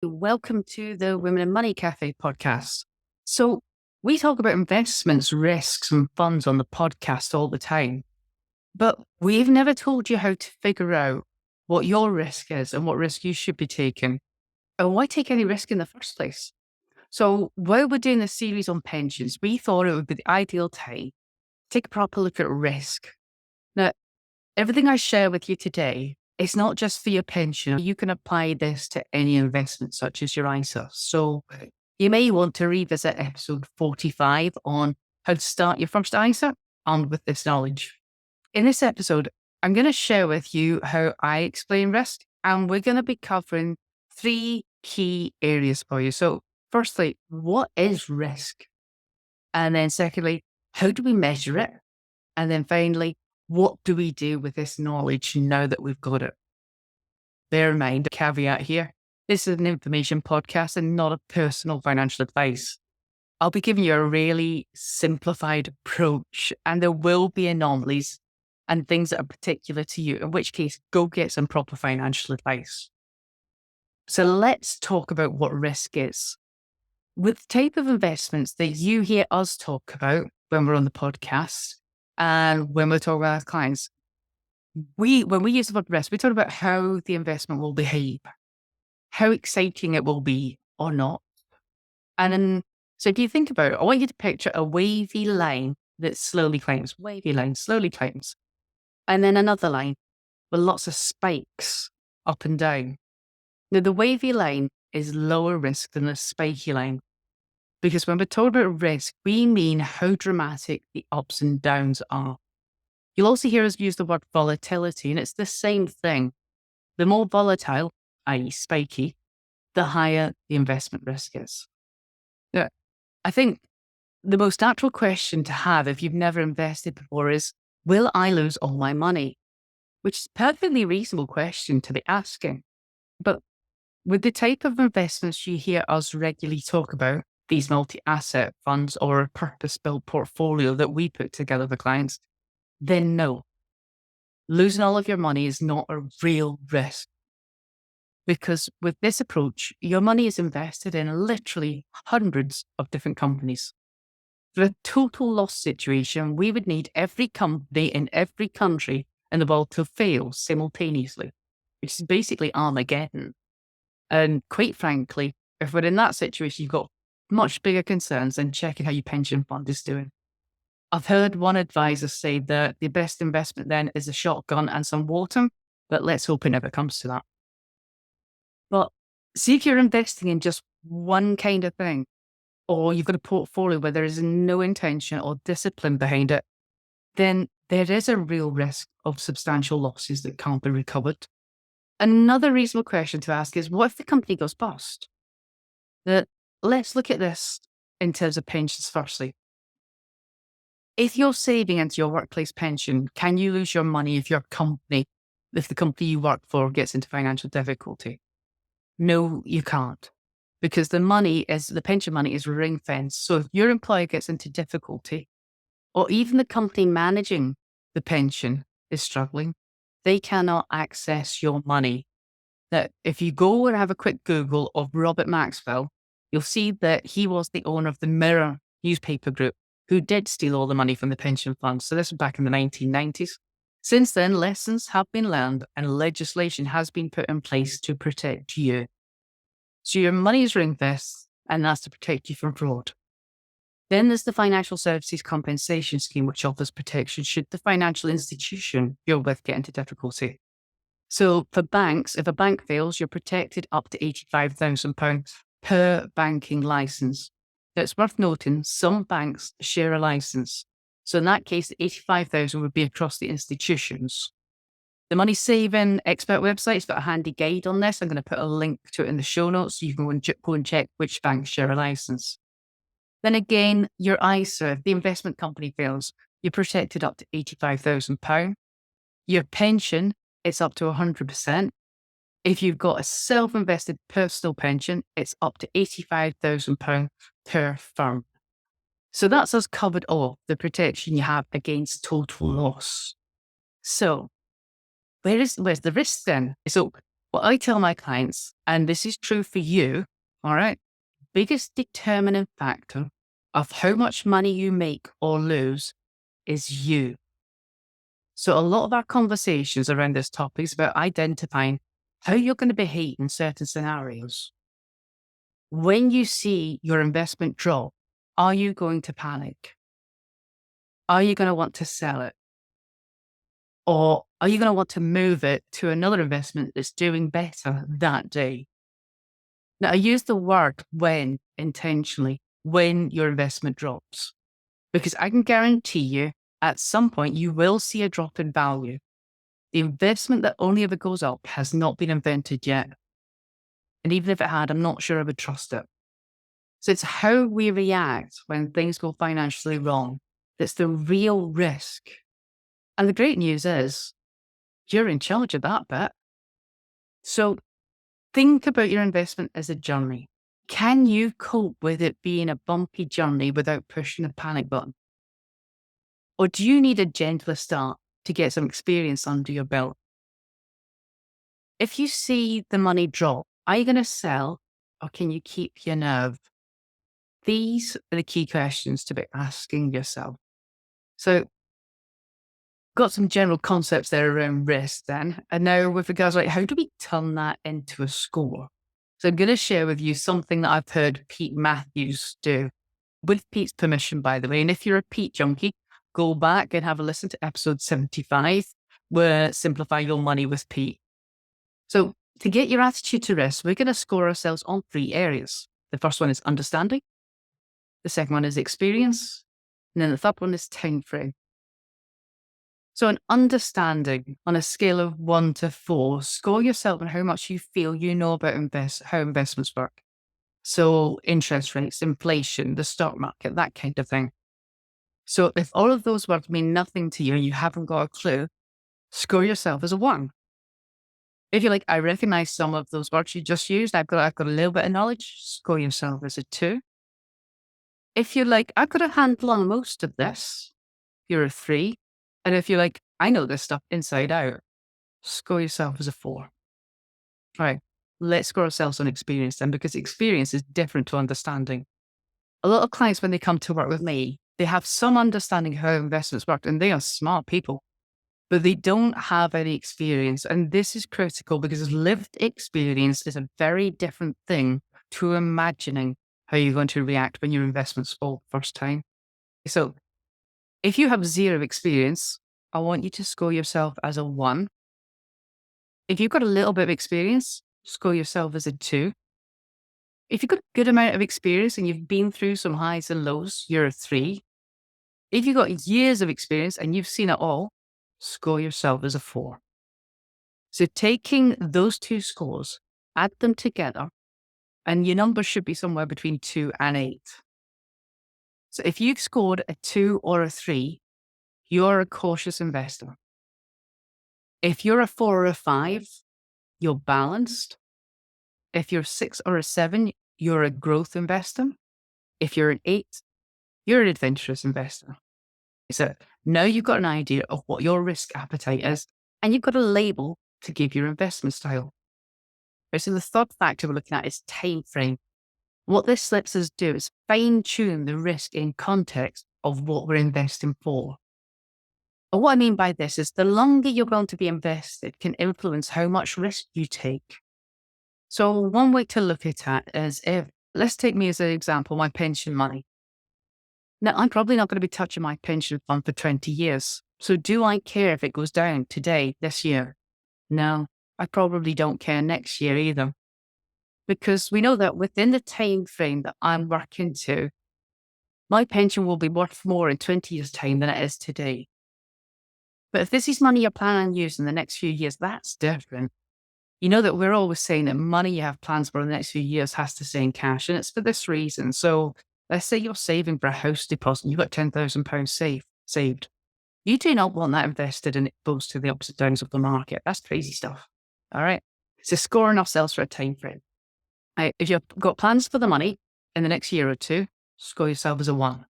Welcome to the Women in Money Cafe podcast. So, we talk about investments, risks, and funds on the podcast all the time, but we've never told you how to figure out what your risk is and what risk you should be taking, and why take any risk in the first place. So, while we're doing this series on pensions, we thought it would be the ideal time to take a proper look at risk. Now, everything I share with you today is not just for your pension. You can apply this to any investment, such as your ISA. So you may want to revisit episode 45 on how to start your first ISA armed with this knowledge. In this episode, I'm going to share with you how I explain risk, and we're going to be covering three key areas for you. So firstly, what is risk? And then secondly, how do we measure it? And then finally, what do we do with this knowledge now that we've got it? Bear in mind, a caveat here, this is an information podcast and not a personal financial advice. I'll be giving you a really simplified approach, and there will be anomalies and things that are particular to you, in which case, go get some proper financial advice. So let's talk about what risk is. With the type of investments that you hear us talk about when we're on the podcast, and when we're talking about our clients, when we use the word risk, we talk about how the investment will behave, how exciting it will be or not. And then, so if you think about it, I want you to picture a wavy line that slowly climbs, and then another line with lots of spikes up and down. Now, the wavy line is lower risk than the spiky line, because when we're talking about risk, we mean how dramatic the ups and downs are. You'll also hear us use the word volatility, and it's the same thing. The more volatile, i.e. spiky, the higher the investment risk is. Now, I think the most natural question to have if you've never invested before is, will I lose all my money? Which is a perfectly reasonable question to be asking. But with the type of investments you hear us regularly talk about, these multi-asset funds or a purpose-built portfolio that we put together for clients, then no. Losing all of your money is not a real risk. Because with this approach, your money is invested in literally hundreds of different companies. For a total loss situation, we would need every company in every country in the world to fail simultaneously, which is basically Armageddon. And quite frankly, if we're in that situation, you've got much bigger concerns than checking how your pension fund is doing. I've heard one advisor say that the best investment then is a shotgun and some water, but let's hope it never comes to that. But see if you're investing in just one kind of thing, or you've got a portfolio where there is no intention or discipline behind it, then there is a real risk of substantial losses that can't be recovered. Another reasonable question to ask is, what if the company goes bust? Let's look at this in terms of pensions firstly. If you're saving into your workplace pension, can you lose your money if the company you work for gets into financial difficulty? No, you can't, because the pension money is ring fenced. So if your employer gets into difficulty, or even the company managing the pension is struggling, they cannot access your money. That if you go and have a quick Google of Robert Maxwell, you'll see that he was the owner of the Mirror newspaper group who did steal all the money from the pension funds. So this was back in the 1990s. Since then, lessons have been learned and legislation has been put in place to protect you. So your money is ring-fenced, and that's to protect you from fraud. Then there's the Financial Services Compensation Scheme, which offers protection should the financial institution you're with get into difficulty. So for banks, if a bank fails, you're protected up to £85,000 per banking license. Now, it's worth noting, some banks share a license. So in that case, the 85,000 would be across the institutions. The Money Saving Expert website's got a handy guide on this. I'm going to put a link to it in the show notes so you can go and check which banks share a license. Then again, your ISA, if the investment company fails, you're protected up to £85,000. Your pension, it's up to 100%. If you've got a self-invested personal pension, it's up to £85,000 per firm. So that's us covered off the protection you have against total loss. So where's the risk then? So What I tell my clients, and this is true for you, all right, biggest determining factor of how much money you make or lose is you. So a lot of our conversations around this topic is about identifying how you're going to behave in certain scenarios. When you see your investment drop, are you going to panic? Are you going to want to sell it? Or are you going to want to move it to another investment that's doing better that day? Now, I use the word when intentionally, when your investment drops, because I can guarantee you at some point you will see a drop in value. The investment that only ever goes up has not been invented yet. And even if it had, I'm not sure I would trust it. So it's how we react when things go financially wrong that's the real risk. And the great news is you're in charge of that bit. So think about your investment as a journey. Can you cope with it being a bumpy journey without pushing the panic button? Or do you need a gentler start to get some experience under your belt? If you see the money drop, are you going to sell or can you keep your nerve? These are the key questions to be asking yourself. So, got some general concepts there around risk then. And now with regards to how do we turn that into a score? So I'm going to share with you something that I've heard Pete Matthews do, with Pete's permission, by the way. And if you're a Pete junkie, go back and have a listen to episode 75, where Simplify Your Money with Pete. So to get your attitude to risk, we're going to score ourselves on 3 areas. The first one is understanding. The second one is experience. And then the third one is time frame. So an understanding on a scale of 1 to 4, score yourself on how much you feel you know about how investments work. So interest rates, inflation, the stock market, that kind of thing. So if all of those words mean nothing to you and you haven't got a clue, score yourself as a 1. If you're like, I recognize some of those words you just used, I've got a little bit of knowledge, score yourself as a 2. If you're like, I've got a handle on most of this, you're a 3. And if you're like, I know this stuff inside out, score yourself as a 4. All right, let's score ourselves on experience then, because experience is different to understanding. A lot of clients, when they come to work with me, they have some understanding of how investments work and they are smart people, but they don't have any experience. And this is critical because lived experience is a very different thing to imagining how you're going to react when your investments fall first time. So if you have 0 experience, I want you to score yourself as a 1. If you've got a little bit of experience, score yourself as a 2. If you've got a good amount of experience and you've been through some highs and lows, you're a 3. If you've got years of experience and you've seen it all, score yourself as a 4. So taking those 2 scores, add them together, and your number should be somewhere between 2 and 8. So if you've scored a 2 or a 3, you're a cautious investor. If you're a 4 or a 5, you're balanced. If you're a 6 or a 7, you're a growth investor. If you're an 8, you're an adventurous investor. So now you've got an idea of what your risk appetite is, and you've got a label to give your investment style. Right, so the third factor we're looking at is time frame. What this lets us do is fine tune the risk in context of what we're investing for. And what I mean by this is the longer you're going to be invested can influence how much risk you take. So one way to look at it is let's take me as an example, my pension money. Now, I'm probably not going to be touching my pension fund for 20 years. So do I care if it goes down today, this year? No, I probably don't care next year either. Because we know that within the time frame that I'm working to, my pension will be worth more in 20 years' time than it is today. But if this is money you're planning on using the next few years, that's different. You know that we're always saying that money you have plans for the next few years has to stay in cash, and it's for this reason. So let's say you're saving for a house deposit and you've got £10,000 saved. You do not want that invested and exposed to the ups and downs of the market. That's crazy stuff. All right. So scoring ourselves for a time frame. If you've got plans for the money in the next year or 2, score yourself as a 1.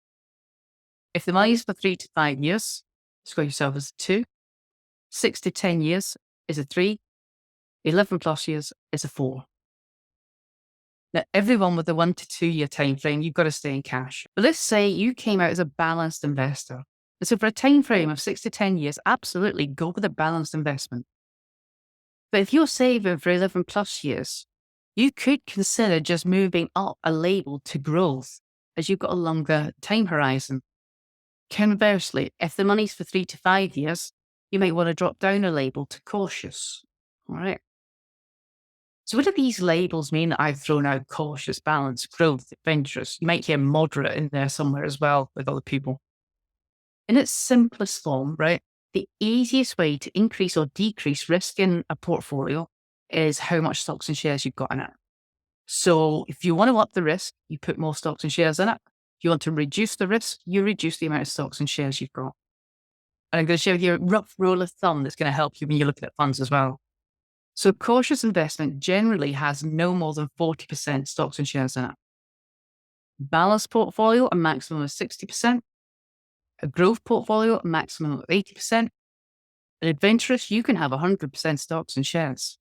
If the money is for 3 to 5 years, score yourself as a 2. 6 to 10 years is a 3. 11 plus years is a 4. Now, everyone with a 1 to 2 year time frame, you've got to stay in cash. But let's say you came out as a balanced investor. And so for a time frame of 6 to 10 years, absolutely go with a balanced investment. But if you're saving for 11 plus years, you could consider just moving up a label to growth as you've got a longer time horizon. Conversely, if the money's for 3 to 5 years, you might want to drop down a label to cautious. All right. So what do these labels mean that I've thrown out? Cautious, balanced, growth, adventurous. You might hear moderate in there somewhere as well with other people. In its simplest form, right, the easiest way to increase or decrease risk in a portfolio is how much stocks and shares you've got in it. So if you want to up the risk, you put more stocks and shares in it. If you want to reduce the risk, you reduce the amount of stocks and shares you've got. And I'm going to show you a rough rule of thumb that's going to help you when you're looking at funds as well. So cautious investment generally has no more than 40% stocks and shares in it. Balanced portfolio, a maximum of 60%. A growth portfolio, a maximum of 80%. An adventurous, you can have 100% stocks and shares.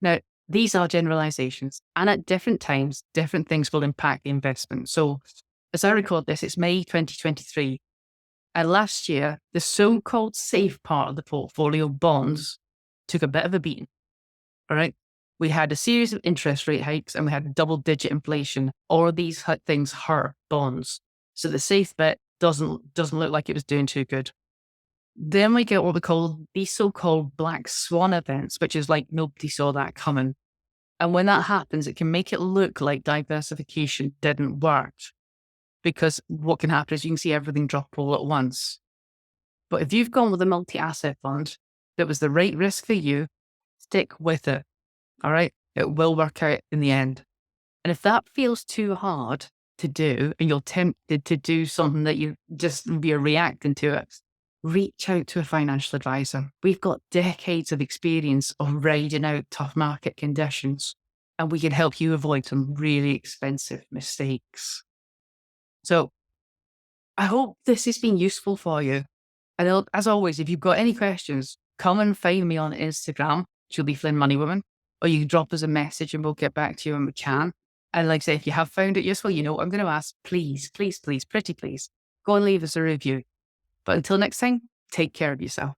Now, these are generalizations, and at different times, different things will impact the investment. So as I record this, it's May 2023. And last year, the so-called safe part of the portfolio, bonds, took a bit of a beating. All right. We had a series of interest rate hikes and we had double-digit inflation. All of these things hurt bonds. So the safe bet doesn't look like it was doing too good. Then we get what we call these so-called black swan events, which is like nobody saw that coming. And when that happens, it can make it look like diversification didn't work, because what can happen is you can see everything drop all at once. But if you've gone with a multi-asset fund that was the right risk for you, stick with it. All right. It will work out in the end. And if that feels too hard to do and you're tempted to do something that you just be reacting to it, reach out to a financial advisor. We've got decades of experience of riding out tough market conditions, and we can help you avoid some really expensive mistakes. So I hope this has been useful for you. And as always, if you've got any questions, come and find me on Instagram, Julie Flynn Money Woman, or you can drop us a message and we'll get back to you when we can. And like I say, if you have found it useful, you know what I'm going to ask. Please, please, please, pretty please, go and leave us a review. But until next time, take care of yourself.